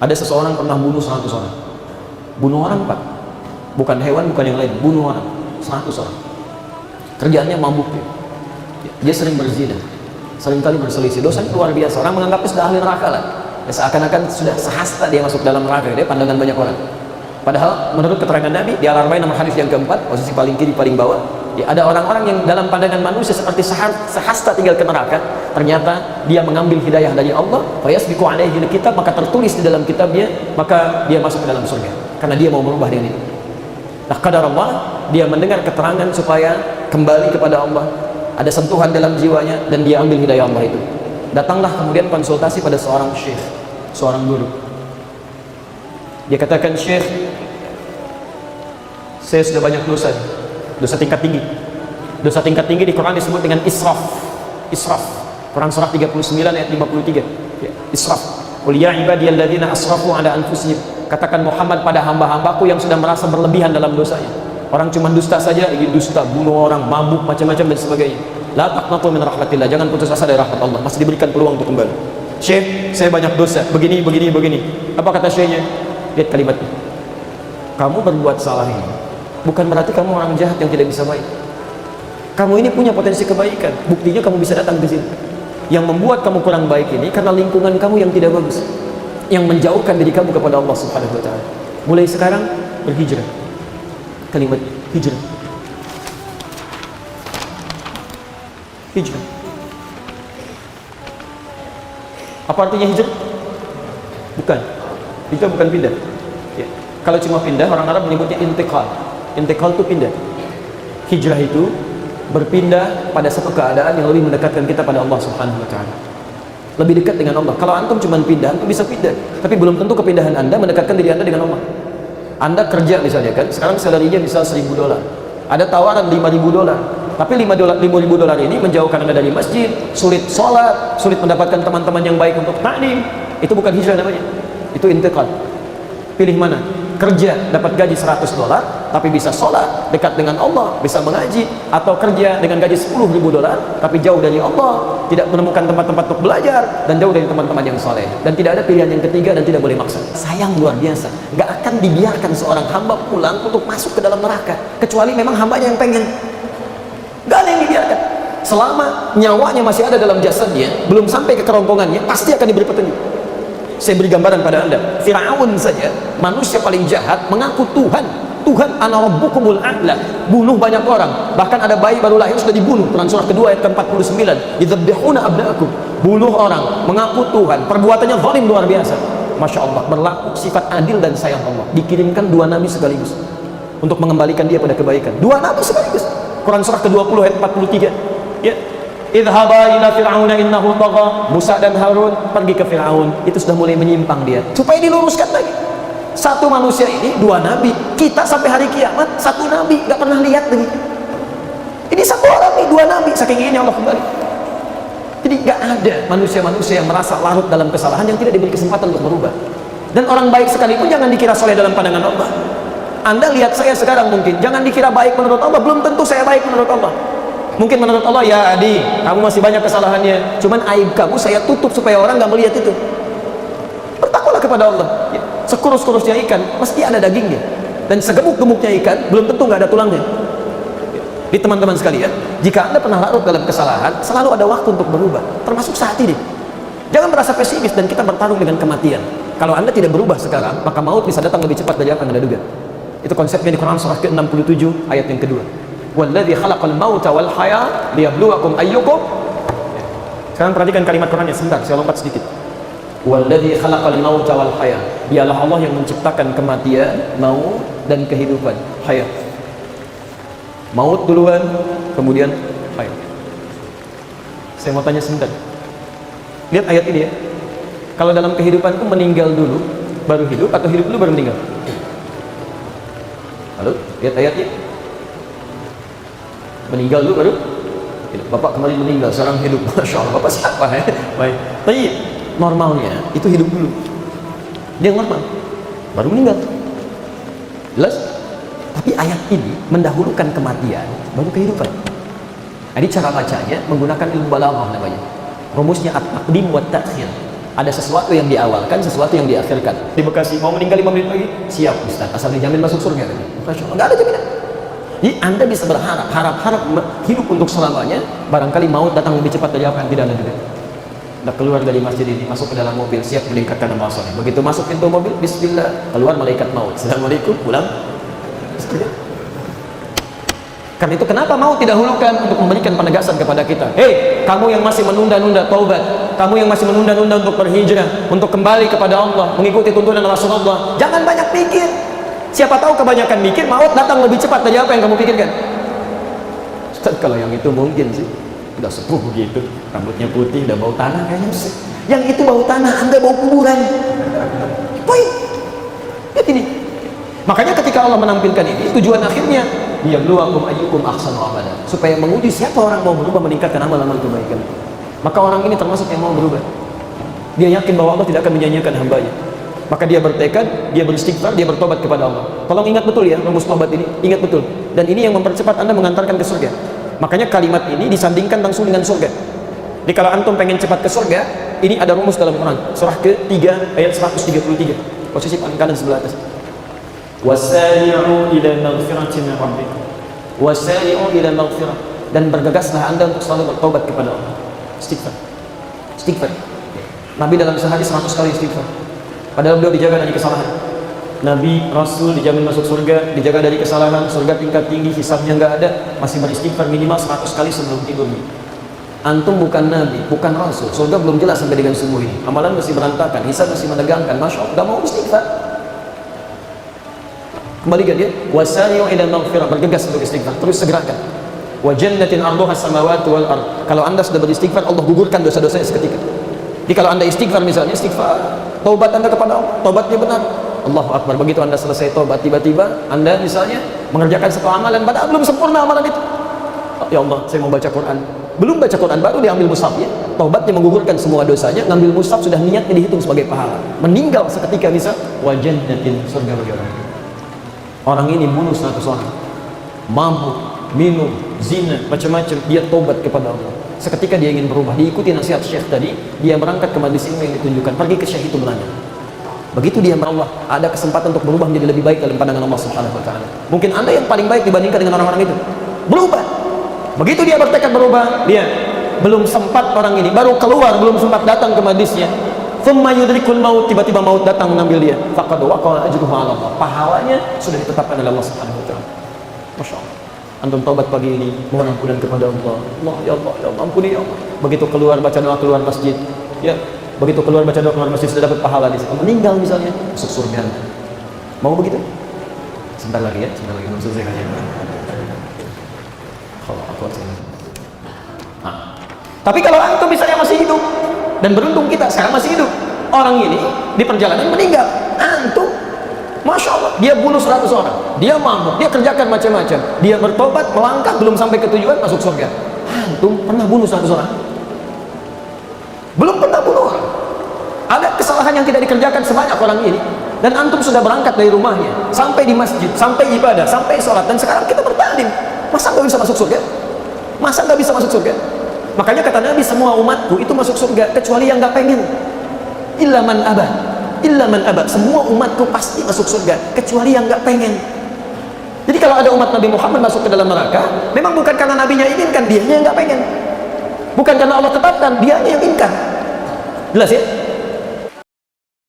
Ada seseorang pernah bunuh 100 orang. Bunuh orang, Pak. Bukan hewan, bukan yang lain. Bunuh orang. 100 orang. Kerjaannya mabuk dia. Dia sering berzina. Seringkali berselisih. Dosanya luar biasa. Orang menganggapnya sudah ahli neraka lah. Ya, seakan-akan sudah sehasta dia masuk dalam neraka. Dia pandangan banyak orang. Padahal menurut keterangan Nabi di Al-Arba'in nomor hadis yang keempat, posisi paling kiri paling bawah, ya, ada orang-orang yang dalam pandangan manusia seperti sehasta tinggal ke neraka. Ternyata dia mengambil hidayah dari Allah, fayasbiqu alaihi kitab, maka tertulis di dalam kitabnya, maka dia masuk ke dalam surga karena dia mau berubah dengan itu. Nah, qadar Allah, dia mendengar keterangan supaya kembali kepada Allah, ada sentuhan dalam jiwanya, dan dia ambil hidayah Allah itu. Datanglah kemudian konsultasi pada seorang syekh, seorang guru. Dia katakan, "Syekh, saya sudah banyak dosa, dosa tingkat tinggi. Dosa tingkat tinggi di Quran disebut dengan israf. Israf. Quran surah 39 ayat 53. Ya, israf. Qul ya ibadiyalladzina asrafu ala anfusihim. Katakan Muhammad pada hamba-hambaku yang sudah merasa berlebihan dalam dosanya. Orang cuma dusta saja, ingin dusta, bunuh orang, mabuk, macam-macam dan sebagainya. La taqnatu min rahmatillah. Jangan putus asa dari rahmat Allah. Masih diberikan peluang untuk kembali. Syekh, saya banyak dosa, begini. Apa kata syekhnya? Lihat kalimatnya. Kamu berbuat salah ini bukan berarti kamu orang jahat yang tidak bisa baik. Kamu ini punya potensi kebaikan. Buktinya kamu bisa datang ke sini. Yang membuat kamu kurang baik ini karena lingkungan kamu yang tidak bagus, yang menjauhkan diri kamu kepada Allah Subhanahu wa taala. Mulai sekarang berhijrah. Kalimat hijrah. Hijrah. Apa artinya hijrah? Bukan. Hijrah bukan pindah. Ya. Kalau cuma pindah, orang Arab menyebutnya intiqal. Intiqal itu pindah. Hijrah itu berpindah pada satu keadaan yang lebih mendekatkan kita pada Allah Subhanahu wa taala. Lebih dekat dengan Allah. Kalau antum cuma pindah, antum bisa pindah, tapi belum tentu kepindahan Anda mendekatkan diri Anda dengan Allah. Anda kerja misalnya kan, sekarang salarinya bisa $1.000. Ada tawaran $5.000. Tapi $5.000 ini menjauhkan Anda dari masjid, sulit sholat, sulit mendapatkan teman-teman yang baik untuk ta'lim. Itu bukan hijrah namanya. Itu intiqal. Pilih mana? Kerja dapat gaji $100 tapi bisa sholat, dekat dengan Allah, bisa mengaji, atau kerja dengan gaji $10.000 tapi jauh dari Allah, tidak menemukan tempat-tempat untuk belajar, dan jauh dari teman-teman yang soleh, dan tidak ada pilihan yang ketiga, dan tidak boleh maksa. Sayang luar biasa, gak akan dibiarkan seorang hamba pulang untuk masuk ke dalam neraka kecuali memang hambanya yang pengen. Gak ada yang dibiarkan. Selama nyawanya masih ada dalam jasadnya, belum sampai ke kerongkongannya, pasti akan diberi petunjuk. Saya beri gambaran pada Anda. Fir'aun saja, manusia paling jahat, mengaku Tuhan, ana rabbukumul a'la, bunuh banyak orang. Bahkan ada bayi baru lahir sudah dibunuh. Quran surah kedua ayat ke-49, yadzabbihuna abna'akum, bunuh orang, mengaku Tuhan. Perbuatannya zalim luar biasa. Masya Allah, berlaku sifat adil dan sayang Allah. Dikirimkan 2 nabi sekaligus untuk mengembalikan dia pada kebaikan. 2 nabi sekaligus. Quran surah ke-20 ayat 43. Ya. Idhaba ila fir'auna innahu tagha. Musa dan Harun pergi ke Fir'aun. Itu sudah mulai menyimpang dia, supaya diluruskan lagi. Satu manusia ini 2 nabi. Kita sampai hari kiamat 1 nabi, gak pernah lihat lagi. Ini 1 orang nih, 2 nabi. Saking ini Allah kembali. Jadi gak ada manusia-manusia yang merasa larut dalam kesalahan yang tidak diberi kesempatan untuk berubah. Dan orang baik sekalipun jangan dikira soleh dalam pandangan Allah. Anda lihat saya sekarang, mungkin jangan dikira baik menurut Allah, belum tentu saya baik menurut Allah. Mungkin menurut Allah, ya Adi, kamu masih banyak kesalahannya, cuman aib kamu saya tutup supaya orang nggak melihat itu. Bertakwalah kepada Allah. Ya, sekurus-kurusnya ikan mesti ada dagingnya, dan segemuk-gemuknya ikan belum tentu nggak ada tulangnya. Di teman-teman sekalian, jika Anda pernah larut dalam kesalahan, selalu ada waktu untuk berubah, termasuk saat ini. Jangan merasa pesimis dan kita bertarung dengan kematian. Kalau Anda tidak berubah sekarang, maka maut bisa datang lebih cepat dari apa yang Anda duga. Itu konsepnya di Quran surah ke-67 ayat yang kedua. Walladzi khalaqal mauta wal haya liyabluwakum ayyukum. Sekarang perhatikan kalimat Qurannya sebentar, saya lompat sedikit. Walladzi khalaqal mauta wal haya. Dialah Allah yang menciptakan kematian, maut dan kehidupan. Hayat. Maut duluan, kemudian hayat. Saya mau tanya sebentar. Lihat ayat ini ya. Kalau dalam kehidupan itu meninggal dulu baru hidup, atau hidup dulu baru meninggal? Halo, lihat ayatnya. Meninggal dulu baru hidup. Bapak kemarin meninggal, sekarang hidup. Masya Allah, Bapak siapa ya? Baik. Tapi normalnya itu hidup dulu. Dia normal, baru meninggal. Jelas? Tapi ayat ini mendahulukan kematian, baru kehidupan. Jadi cara bacanya menggunakan ilmu balaghah namanya. Rumusnya at-taqdim wa at-ta'khir. Ada sesuatu yang diawalkan, sesuatu yang diakhirkan. Di Bekasi mau meninggal 5 menit lagi, siap Ustaz, asal dijamin masuk surga. Masya Allah, nggak ada jaminan. Jadi Anda bisa berharap, harap hidup untuk selamanya. Barangkali maut datang lebih cepat dari apa yang tidak ada dulu. Dah keluar dari masjid ini, masuk ke dalam mobil, siap meningkatkan amal soleh. Begitu masuk pintu mobil, bismillah, keluar malaikat maut. Assalamualaikum, pulang. Karena itu kenapa mau tidak hulukan untuk memberikan penegasan kepada kita. Hei, kamu yang masih menunda-nunda taubat, kamu yang masih menunda-nunda untuk berhijrah, untuk kembali kepada Allah, mengikuti tuntunan Rasulullah, jangan banyak pikir. Siapa tahu kebanyakan mikir, maut datang lebih cepat dari apa yang kamu pikirkan. Ustaz, kalau yang itu mungkin sih, udah sepuh begitu, rambutnya putih, udah bau tanah kayaknya sih. Yang itu bau tanah, Anda bau kuburan. Poin. Lihat ini. Makanya ketika Allah menampilkan ini, tujuan akhirnya liyabluwakum ayyukum ahsanu amala, supaya menguji siapa orang mau berubah meningkatkan amal-amal kebaikan. Maka orang ini termasuk yang mau berubah. Dia yakin bahwa Allah tidak akan menyanyiakan hambanya. Maka dia bertekad, dia beristighfar, dia bertobat kepada Allah. Tolong ingat betul ya rumus tobat ini, ingat betul. Dan ini yang mempercepat Anda mengantarkan ke surga. Makanya kalimat ini disandingkan langsung dengan surga. Jadi kalau antum pengen cepat ke surga, ini ada rumus dalam Quran. Surah ke-3 ayat 133. Posisi paling kanan sebelah atas. Wasari'u ila maghfiratin min rabbikum. Wasari'u ila maghfirah, dan bergegaslah Anda untuk selalu bertobat kepada Allah. Istighfar. Istighfar. Nabi dalam sehari 100 kali istighfar. Padahal beliau dijaga dari kesalahan. Nabi, Rasul dijamin masuk surga, dijaga dari kesalahan, surga tingkat tinggi, hisabnya nggak ada, masih beristighfar minimal 100 kali sebelum tidur. Antum bukan Nabi, bukan Rasul, surga belum jelas sampai dengan semua ini. Amalan masih berantakan, hisab masih menegangkan, masya Allah, nggak mau istighfar. Kembalikan dia, wasari'u ila maghfirah, bergegas untuk istighfar, terus segerakan. Wa jannatin 'arduha as-samawati wal ard. Kalau Anda sudah beristighfar, Allah gugurkan dosa-dosanya seketika. Jadi kalau Anda istighfar misalnya, istighfar, taubat Anda kepada Allah, taubatnya benar, Allahu Akbar. Begitu Anda selesai taubat, tiba-tiba Anda misalnya mengerjakan satu amalan padahal belum sempurna amalan itu. Ya Allah, saya mau baca Quran. Belum baca Quran, baru diambil mushafnya. Taubatnya menggugurkan semua dosanya, ngambil mushaf sudah niatnya dihitung sebagai pahala. Meninggal seketika bisa wa jannatin, surga bagi orang. Orang ini bunuh 100 orang, mabuk, minum, zina, macam-macam, dia tobat kepada Allah. Seketika dia ingin berubah, diikuti nasihat syekh tadi, dia berangkat ke majlis ilmu yang ditunjukkan, pergi ke syekh itu belajar. Begitu dia berubah, ada kesempatan untuk berubah menjadi lebih baik dalam pandangan Allah Subhanahu wa taala. Mungkin Anda yang paling baik dibandingkan dengan orang-orang itu. Berubah. Begitu dia bertekad berubah, dia belum sempat, orang ini baru keluar, belum sempat datang ke majlisnya. Thumma yudrikul maut, tiba-tiba maut datang mengambil dia. Faqad waqa'a ajruhu 'ala Allah. Pahalanya sudah ditetapkan oleh Allah Subhanahu wa taala. Masya Allah. Antum taubat pagi ini, mohon ampunan kepada Allah. Allah, ya Allah, ya Allah, ampuni ya Allah. Begitu keluar baca doa keluar masjid, ya. Begitu keluar baca doa keluar masjid sudah dapat pahala di situ. Meninggal misalnya, masuk surga. Mau begitu? Sebentar lagi ya, sebentar lagi belum selesai kajian. Kalau aku tapi kalau antum misalnya masih hidup, dan beruntung kita sekarang masih hidup, orang ini di perjalanan meninggal, antum Masya Allah, dia bunuh 100 orang, dia mabuk, dia kerjakan macam-macam, dia bertobat, melangkah, belum sampai ke tujuan, masuk surga. Antum pernah bunuh 100 orang? Belum pernah bunuh orang. Ada kesalahan yang tidak dikerjakan sebanyak orang ini, dan antum sudah berangkat dari rumahnya, sampai di masjid, sampai ibadah, sampai sholat, dan sekarang kita bertanding. Masa nggak bisa masuk surga? Masa nggak bisa masuk surga? Makanya kata Nabi, semua umatku itu masuk surga, kecuali yang nggak pengen. Illa man aba, illa man aba. Semua umatku pasti masuk surga, kecuali yang nggak pengen. Jadi kalau ada umat Nabi Muhammad masuk ke dalam neraka, memang bukan karena Nabinya inginkan, dianya yang nggak pengen. Bukan karena Allah tetapkan, dianya yang inginkan. Jelas ya?